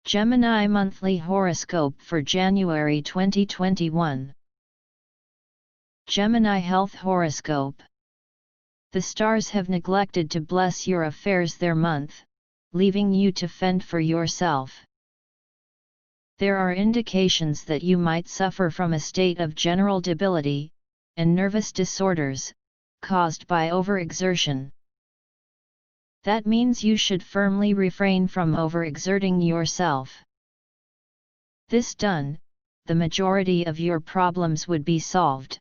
Gemini Monthly Horoscope for January 2021. Gemini Health Horoscope. The stars have neglected to bless your affairs their month, leaving you to fend for yourself. There are indications that you might suffer from a state of general debility, and nervous disorders, caused by overexertion. That means you should firmly refrain from overexerting yourself. This done, the majority of your problems would be solved.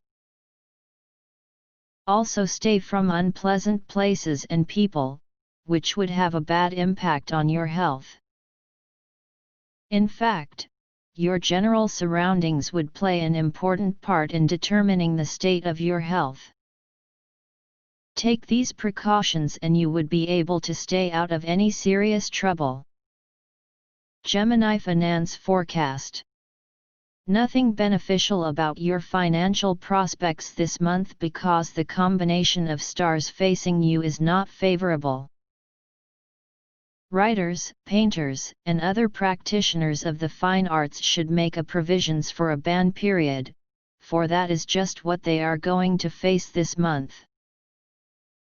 Also stay from unpleasant places and people, which would have a bad impact on your health. In fact, your general surroundings would play an important part in determining the state of your health. Take these precautions and you would be able to stay out of any serious trouble. Gemini Finance Forecast. Nothing beneficial about your financial prospects this month because the combination of stars facing you is not favorable. Writers, painters, and other practitioners of the fine arts should make provisions for a ban period, for that is just what they are going to face this month.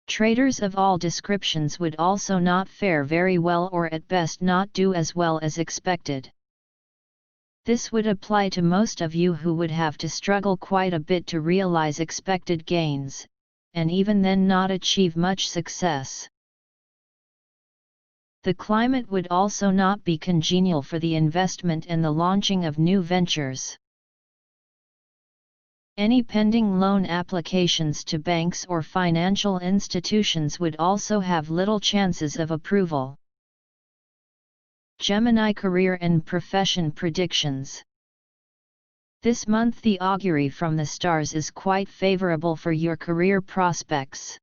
Traders of all descriptions would also not fare very well, or at best not do as well as expected. This would apply to most of you who would have to struggle quite a bit to realize expected gains, and even then not achieve much success. The climate would also not be congenial for the investment and the launching of new ventures. Any pending loan applications to banks or financial institutions would also have little chances of approval. Gemini Career and Profession Predictions. This month the augury from the stars is quite favorable for your career prospects.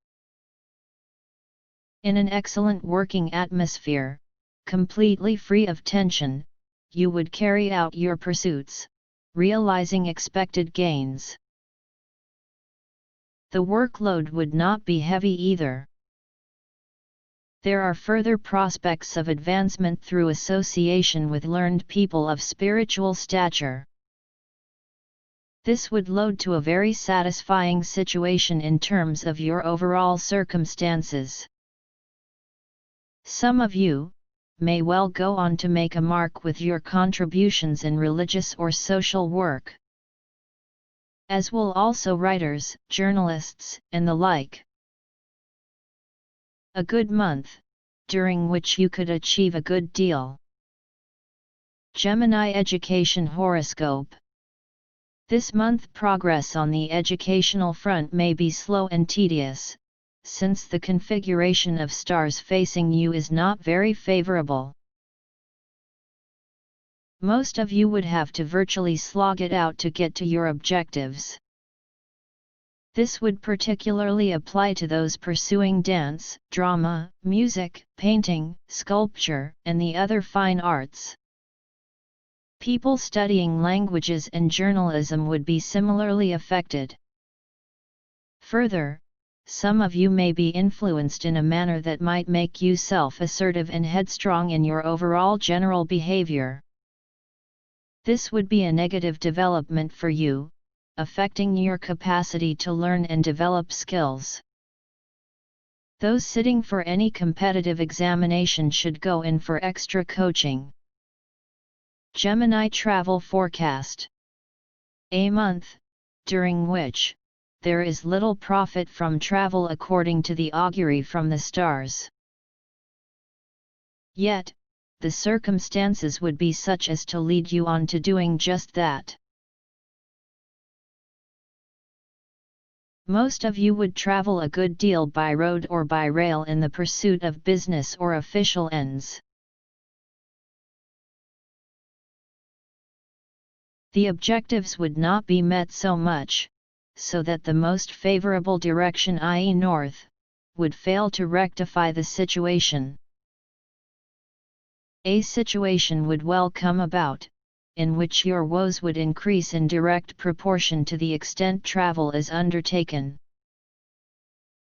In an excellent working atmosphere, completely free of tension, you would carry out your pursuits, realizing expected gains. The workload would not be heavy either. There are further prospects of advancement through association with learned people of spiritual stature. This would lead to a very satisfying situation in terms of your overall circumstances. Some of you may well go on to make a mark with your contributions in religious or social work, as will also writers, journalists, and the like. A good month, during which you could achieve a good deal. Gemini Education Horoscope. This month progress on the educational front may be slow and tedious, since the configuration of stars facing you is not very favorable. Most of you would have to virtually slog it out to get to your objectives. This would particularly apply to those pursuing dance, drama, music, painting, sculpture, and the other fine arts. People studying languages and journalism would be similarly affected. Further, some of you may be influenced in a manner that might make you self-assertive and headstrong in your overall general behavior. This would be a negative development for you, affecting your capacity to learn and develop skills. Those sitting for any competitive examination should go in for extra coaching. Gemini Travel Forecast. A month, during which there is little profit from travel according to the augury from the stars. Yet, the circumstances would be such as to lead you on to doing just that. Most of you would travel a good deal by road or by rail in the pursuit of business or official ends. The objectives would not be met so much, so that the most favorable direction, i.e. north, would fail to rectify the situation. A situation would well come about, in which your woes would increase in direct proportion to the extent travel is undertaken.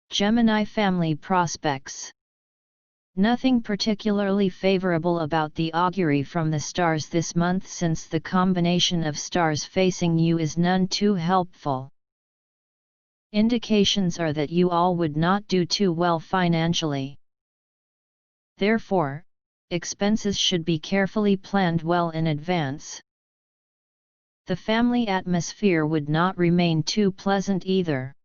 Gemini Family Prospects. Nothing particularly favorable about the augury from the stars this month, since the combination of stars facing you is none too helpful. Indications are that you all would not do too well financially. Therefore, expenses should be carefully planned well in advance. The family atmosphere would not remain too pleasant either.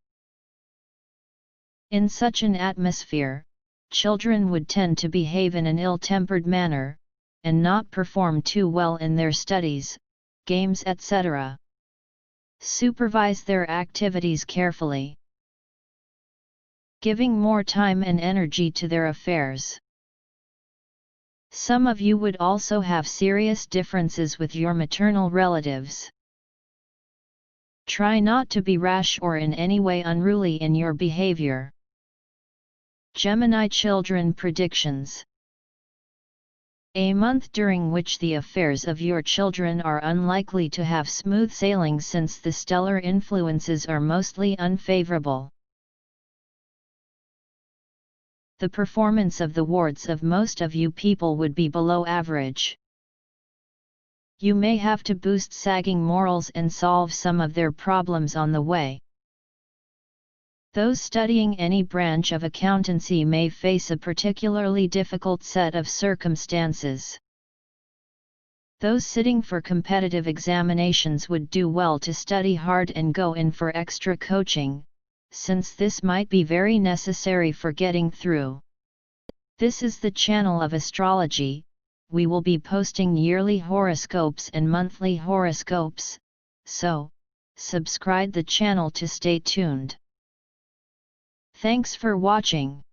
In such an atmosphere, children would tend to behave in an ill-tempered manner, and not perform too well in their studies, games, etc. Supervise their activities carefully, giving more time and energy to their affairs. Some of you would also have serious differences with your maternal relatives. Try not to be rash or in any way unruly in your behavior. Gemini children predictions. A month during which the affairs of your children are unlikely to have smooth sailing, since the stellar influences are mostly unfavorable. The performance of the wards of most of you people would be below average. You may have to boost sagging morals and solve some of their problems on the way. Those studying any branch of accountancy may face a particularly difficult set of circumstances. Those sitting for competitive examinations would do well to study hard and go in for extra coaching, since this might be very necessary for getting through. This is the channel of astrology. We will be posting yearly horoscopes and monthly horoscopes, so subscribe the channel to stay tuned. Thanks for watching.